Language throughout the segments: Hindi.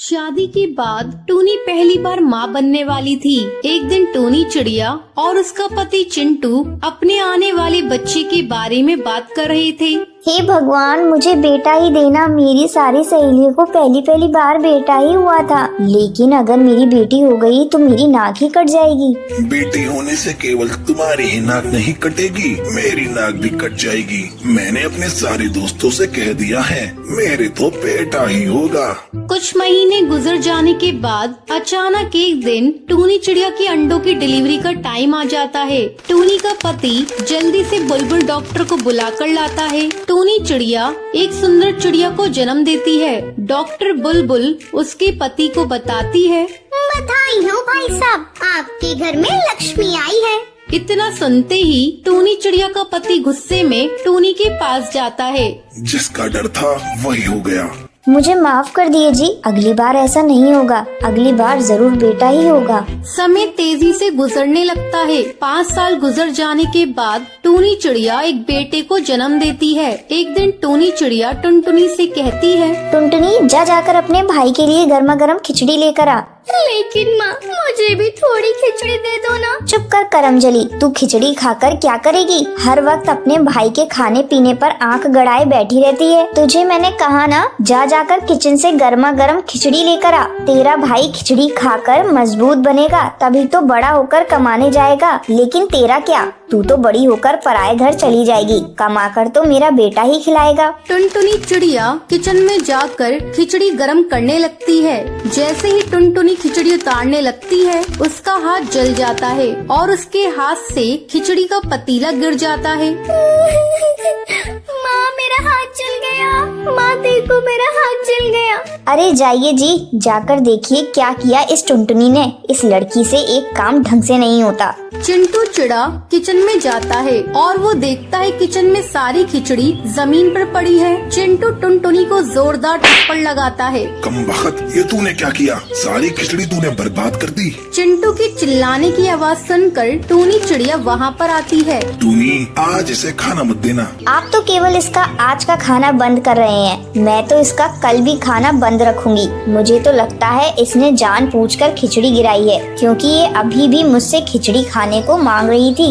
शादी के बाद टूनी पहली बार माँ बनने वाली थी। एक दिन टूनी चिड़िया और उसका पति चिंटू अपने आने वाले बच्चे के बारे में बात कर रहे थे। हे भगवान, मुझे बेटा ही देना। मेरी सारी सहेलियों को पहली बार बेटा ही हुआ था, लेकिन अगर मेरी बेटी हो गई तो मेरी नाक ही कट जाएगी। बेटी होने से केवल तुम्हारी ही नाक नहीं कटेगी, मेरी नाक भी कट जाएगी। मैंने अपने सारे दोस्तों से कह दिया है, मेरे तो बेटा ही होगा। कुछ महीने गुजर जाने के बाद अचानक एक दिन टूनी चिड़िया के अंडों की डिलीवरी का टाइम आ जाता है। टूनी का पति जल्दी से बुलबुल डॉक्टर को बुलाकर लाता है। टूनी चिड़िया एक सुंदर चिड़िया को जन्म देती है। डॉक्टर बुलबुल उसके पति को बताती है, बधाई हो भाई साहब, आपके घर में लक्ष्मी आई है। इतना सुनते ही टूनी चिड़िया का पति गुस्से में टूनी के पास जाता है। जिसका डर था वही हो गया। मुझे माफ कर दिए जी, अगली बार ऐसा नहीं होगा। अगली बार जरूर बेटा ही होगा। समय तेजी से गुजरने लगता है। 5 साल गुजर जाने के बाद टूनी चिड़िया एक बेटे को जन्म देती है। एक दिन टूनी चिड़िया टुनटुनी से कहती है, टुनटुनी जाकर अपने भाई के लिए गर्मा गर्म खिचड़ी लेकर आ। लेकिन माँ, मुझे भी थोड़ी खिचड़ी दे दो ना। चुप कर करमजली, तू खिचड़ी खाकर क्या करेगी? हर वक्त अपने भाई के खाने पीने पर आंख गड़ाए बैठी रहती है। तुझे मैंने कहा ना, जाकर किचन से गर्मा गर्म खिचड़ी लेकर आ। तेरा भाई खिचड़ी खाकर मजबूत बनेगा, तभी तो बड़ा होकर कमाने जाएगा। लेकिन तेरा क्या, तू तो बड़ी होकर पराए घर चली जाएगी, कमाकर तो मेरा बेटा ही खिलाएगा। टुनटुनी चिड़िया किचन में जाकर खिचड़ी गरम करने लगती है। जैसे ही टुनटुनी खिचड़ी उतारने लगती है, उसका हाथ जल जाता है और उसके हाथ से खिचड़ी का पतीला गिर जाता है। माँ, मेरा हाथ जल गया। माँ देखो, मेरा हाथ जल गया। अरे जाइए जी, जाकर देखिए क्या किया इस टुनटुनी ने। इस लड़की से एक काम ढंग से नहीं होता। चिंटू चिड़ा किचन में जाता है और वो देखता है किचन में सारी खिचड़ी जमीन पर पड़ी है। चिंटू टुनटुनी को जोरदार थप्पड़ लगाता है। कमबख्त, ये तूने क्या किया? सारी खिचड़ी तूने बर्बाद कर दी। चिंटू की चिल्लाने की आवाज सुनकर टूनी चिड़िया वहाँ पर आती है। टूनी, आज इसे खाना मत देना। आप तो केवल इसका आज का खाना बंद कर रहे हैं, मैं तो इसका कल भी खाना बंद रखूंगी। मुझे तो लगता है इसने जानबूझकर खिचड़ी गिराई है, क्योंकि ये अभी भी मुझसे खिचड़ी खाने को मांग रही थी।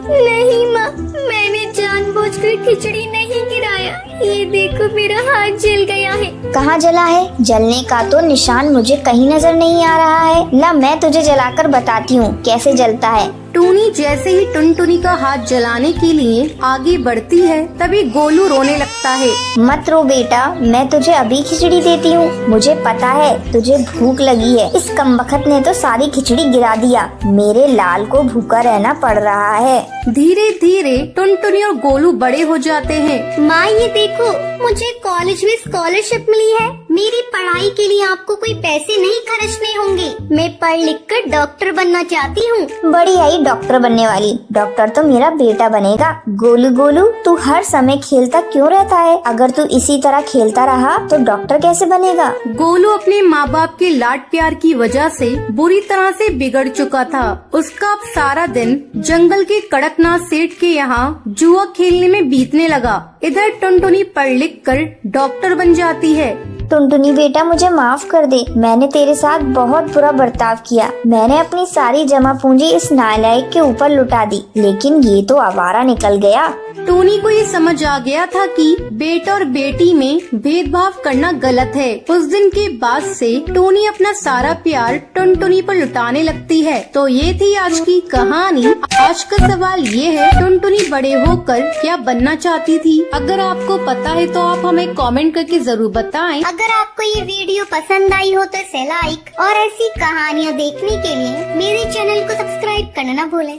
नहीं माँ, मैंने जानबूझकर खिचड़ी नहीं गिराया। ये देखो, मेरा हाथ जल गया है। कहाँ जला है? जलने का तो निशान मुझे कहीं नजर नहीं आ रहा है। ला, मैं तुझे जलाकर बताती हूँ कैसे जलता है। टूनी जैसे ही टुनटुनी का हाथ जलाने के लिए आगे बढ़ती है, तभी गोलू रोने लगता है। मत रो बेटा, मैं तुझे अभी खिचड़ी देती हूँ। मुझे पता है तुझे भूख लगी है। इस कमबख्त ने तो सारी खिचड़ी गिरा दिया। मेरे लाल को भूखा रहना पड़ रहा है। धीरे धीरे टुनटुनी और गोलू बड़े हो जाते हैं। माँ ये देखो, मुझे कॉलेज में स्कॉलरशिप मिली है। मेरी पढ़ाई के लिए आपको कोई पैसे नहीं खर्चने होंगे। मैं पढ़ लिख कर डॉक्टर बनना चाहती हूँ। बड़ी आई डॉक्टर बनने वाली। डॉक्टर तो मेरा बेटा बनेगा। गोलू गोलू, तू हर समय खेलता क्यों रहता है? अगर तू इसी तरह खेलता रहा तो डॉक्टर कैसे बनेगा? गोलू अपने माँ बाप के लाड प्यार की वजह से बुरी तरह से बिगड़ चुका था। उसका अब सारा दिन जंगल के कड़कनाथ सेठ के यहाँ जुआ खेलने में बीतने लगा। इधर टुनटुनी पढ़ लिख कर डॉक्टर बन जाती है। टुनटुनी बेटा, मुझे माफ कर दे। मैंने तेरे साथ बहुत बुरा बर्ताव किया। मैंने अपनी सारी जमा पूंजी इस नालायक के ऊपर लुटा दी, लेकिन ये तो आवारा निकल गया। टूनी को ये समझ आ गया था कि बेटा और बेटी में भेदभाव करना गलत है। उस दिन के बाद से टूनी अपना सारा प्यार टुनटुनी पर लुटाने लगती है। तो ये थी आज की कहानी। आज का सवाल ये है, टुनटुनी बड़े होकर क्या बनना चाहती थी? अगर आपको पता है तो आप हमें कमेंट करके जरूर बताएं। अगर आपको ये वीडियो पसंद आई हो तो इसे लाइक और ऐसी कहानियाँ देखने के लिए मेरे चैनल को सब्सक्राइब करना ना भूलें।